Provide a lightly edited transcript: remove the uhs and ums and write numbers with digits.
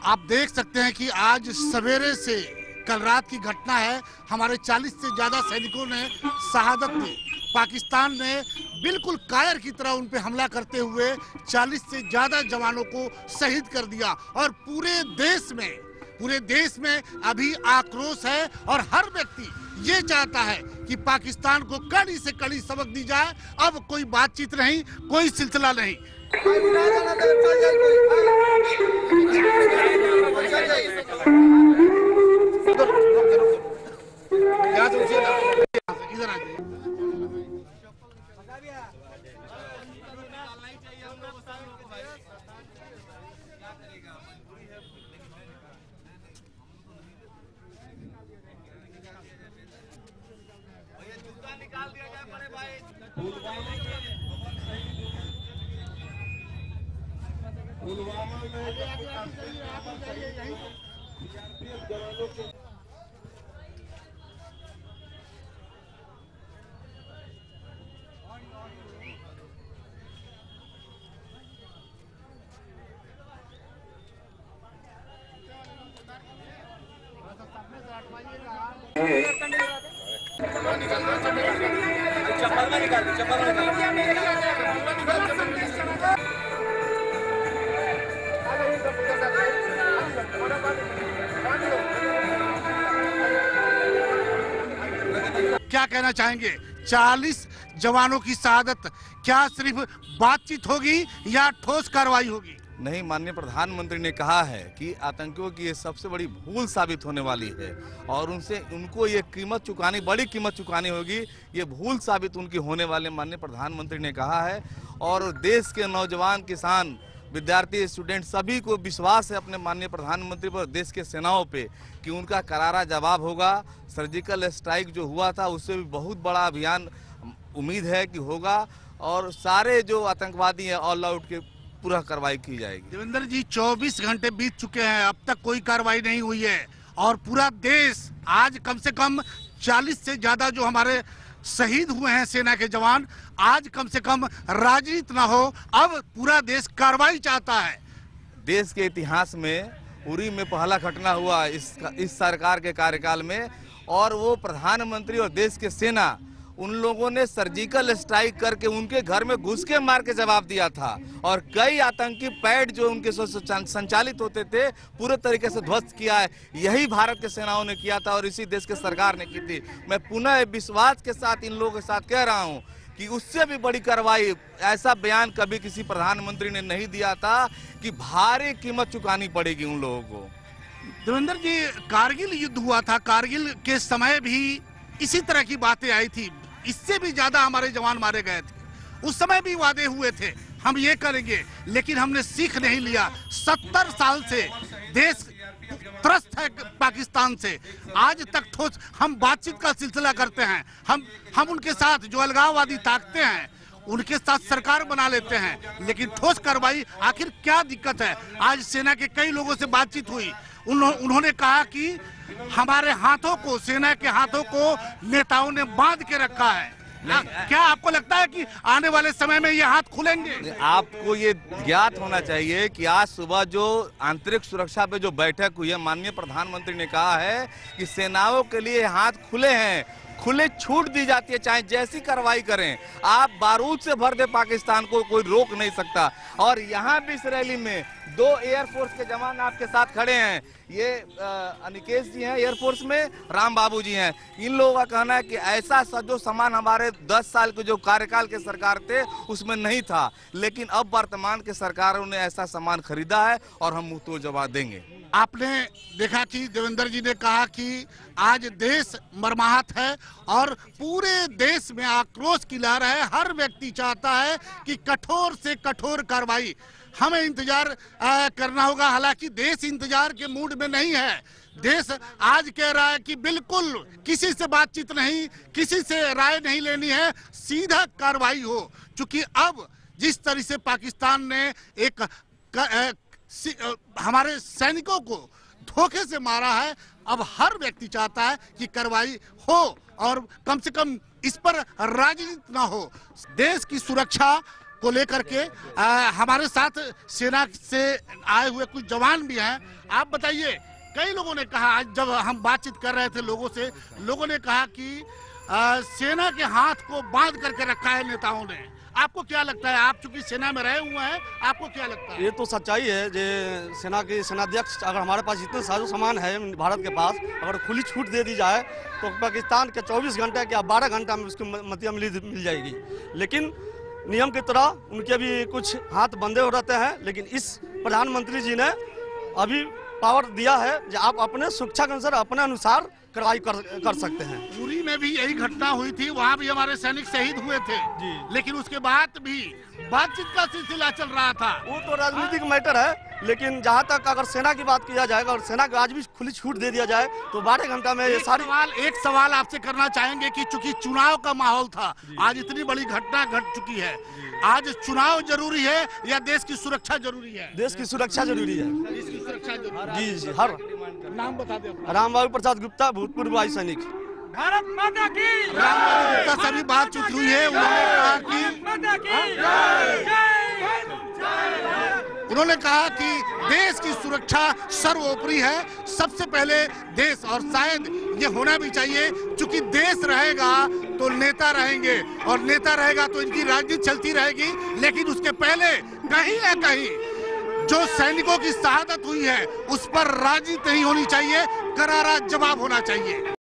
आप देख सकते हैं कि आज सवेरे से कल रात की घटना है। हमारे 40 से ज्यादा सैनिकों ने शहादत दी। पाकिस्तान ने बिल्कुल कायर की तरह उन पे हमला करते हुए 40 से ज्यादा जवानों को शहीद कर दिया और पूरे देश में अभी आक्रोश है और हर व्यक्ति ये चाहता है कि पाकिस्तान को कड़ी से कड़ी सबक दी जाए। अब कोई बातचीत नहीं, कोई सिलसिला नहीं। इधर आ जाइए। निकाल दिया जाए बड़े भाई। पुलवामा में क्या कहना चाहेंगे? 40 जवानों की शहादत, क्या सिर्फ बातचीत होगी या ठोस कार्रवाई होगी? नहीं, माननीय प्रधानमंत्री ने कहा है कि आतंकियों की ये सबसे बड़ी भूल साबित होने वाली है और उनको ये बड़ी कीमत चुकानी होगी। ये भूल साबित उनकी होने वाले माननीय प्रधानमंत्री ने कहा है। और देश के नौजवान, किसान, विद्यार्थी, स्टूडेंट सभी को विश्वास है अपने माननीय प्रधानमंत्री पर, देश के सेनाओं पे, कि उनका करारा जवाब होगा। सर्जिकल स्ट्राइक जो हुआ था उससे भी बहुत बड़ा अभियान उम्मीद है कि होगा और सारे जो आतंकवादी हैं ऑल आउट के पूरा कार्रवाई की जाएगी। देवेंद्र जी, 24 घंटे बीत चुके हैं, अब तक कोई कार्रवाई नहीं हुई है और पूरा देश आज कम से कम 40 से ज्यादा जो हमारे शहीद हुए हैं सेना के जवान, आज कम से कम राजनीति ना हो, अब पूरा देश कार्रवाई चाहता है। देश के इतिहास में उरी में पहला घटना हुआ इस सरकार के कार्यकाल में और वो प्रधानमंत्री और देश के सेना उन लोगों ने सर्जिकल स्ट्राइक करके उनके घर में घुस के मार के जवाब दिया था और कई आतंकी पैड जो उनके संचालित होते थे पूरे तरीके से ध्वस्त किया है। यही भारत के सेनाओं ने किया था और इसी देश के सरकार ने की थी। मैं पुनः विश्वास के साथ इन लोगों के साथ कह रहा हूं कि उससे भी बड़ी कार्रवाई, ऐसा बयान कभी किसी प्रधानमंत्री ने नहीं दिया था कि भारी कीमत चुकानी पड़ेगी उन लोगों को। देवेंद्र जी, कारगिल युद्ध हुआ था, कारगिल के समय भी इसी तरह की बातें आई थी, इससे भी ज्यादा हमारे जवान मारे गए थे। उस समय भी वादे हुए थे हम ये करेंगे, लेकिन हमने सीख नहीं लिया। 70 साल से देश त्रस्त है पाकिस्तान से, आज तक ठोस हम बातचीत का सिलसिला करते हैं। हम उनके साथ जो अलगाववादी ताकते हैं उनके साथ सरकार बना लेते हैं, लेकिन ठोस कार्रवाई आखिर क्या दिक्कत है? आज सेना के कई लोगों से बातचीत हुई, उन्होंने कहा कि हमारे हाथों को, सेना के हाथों को नेताओं ने बांध के रखा है। क्या आपको लगता है कि आने वाले समय में ये हाथ खुलेंगे? आपको ये ज्ञात होना चाहिए कि आज सुबह जो आंतरिक सुरक्षा पे जो बैठक हुई है, माननीय प्रधानमंत्री ने कहा है कि सेनाओं के लिए हाथ खुले हैं, खुले छूट दी जाती है, चाहे जैसी कार्रवाई करें। आप बारूद से भर दे पाकिस्तान को, कोई रोक नहीं सकता। और यहाँ भी इस रैली में 2 एयरफोर्स के जवान आपके साथ खड़े हैं। ये अनिकेश जी हैं एयरफोर्स में, राम बाबू जी हैं। इन लोगों का कहना है कि ऐसा जो सामान हमारे 10 साल के जो कार्यकाल के सरकार थे उसमें नहीं था, लेकिन अब वर्तमान के सरकारों ने ऐसा सामान खरीदा है और हम मुंह तोड़ जवाब देंगे। आपने देखा कि देवेंद्र जी ने कहा कि आज देश मर्माहत है और पूरे देश में आक्रोश की लहर है। हर व्यक्ति चाहता है कि कठोर से कठोर कार्रवाई। हमें इंतजार करना होगा, हालांकि देश इंतजार के मूड में नहीं है। देश आज कह रहा है कि बिल्कुल किसी से बातचीत नहीं, किसी से राय नहीं लेनी है, सीधा कार्रवाई हो। चूंकि अब जिस तरह से पाकिस्तान ने हमारे सैनिकों को धोखे से मारा है, अब हर व्यक्ति चाहता है कि कार्रवाई हो और कम से कम इस पर राजनीति ना हो। देश की सुरक्षा को लेकर के हमारे साथ सेना से आए हुए कुछ जवान भी हैं। आप बताइए, कई लोगों ने कहा, आज जब हम बातचीत कर रहे थे लोगों से, लोगों ने कहा कि सेना के हाथ को बांध करके रखा है नेताओं ने। आपको क्या लगता है, आप चूंकि सेना में रहे हुए हैं, आपको क्या लगता है? ये तो सच्चाई है जे सेना के सेनाध्यक्ष, अगर हमारे पास इतने साजो सामान है भारत के पास, अगर खुली छूट दे दी जाए तो पाकिस्तान के 24 घंटे या 12 घंटा में उसकी मतिया मिल जाएगी। लेकिन नियम की तरह उनके भी कुछ हाथ बंधे हो रहते हैं। लेकिन इस प्रधानमंत्री जी ने अभी पावर दिया है जो आप अपने सुरक्षा के अनुसार अपने अनुसार कार्रवाई कर सकते हैं। उरी में भी यही घटना हुई थी, वहाँ भी हमारे सैनिक शहीद हुए थे जी। लेकिन उसके बाद भी बातचीत का सिलसिला चल रहा था। वो तो राजनीतिक मैटर है। लेकिन जहाँ तक अगर सेना की बात किया जाएगा और सेना को आज भी खुली छूट दे दिया जाए तो 12 घंटा में ये सारी एक सवाल आपसे करना चाहेंगे कि चूंकि चुनाव का माहौल था, आज इतनी बड़ी घटना घट चुकी है, आज चुनाव जरूरी है या देश की सुरक्षा जरूरी है? देश की सुरक्षा जरूरी है। देश की सुरक्षा जरूरी है। जी हर नाम बता दें अपना। रामबाबू प्रसाद गुप्ता, भूतपूर्व वायु सैनिक। भारत माता की रामबाबू गुप्ता सभी बातचीत हुई है। उन्होंने कहा कि देश की सुरक्षा सर्वोपरि है, सबसे पहले देश, और शायद ये होना भी चाहिए। क्योंकि देश रहेगा तो नेता रहेंगे और नेता रहेगा तो इनकी राजनीति चलती रहेगी। लेकिन उसके पहले कहीं ना कहीं जो सैनिकों की शहादत हुई है उस पर राजनीति नहीं होनी चाहिए, करारा जवाब होना चाहिए।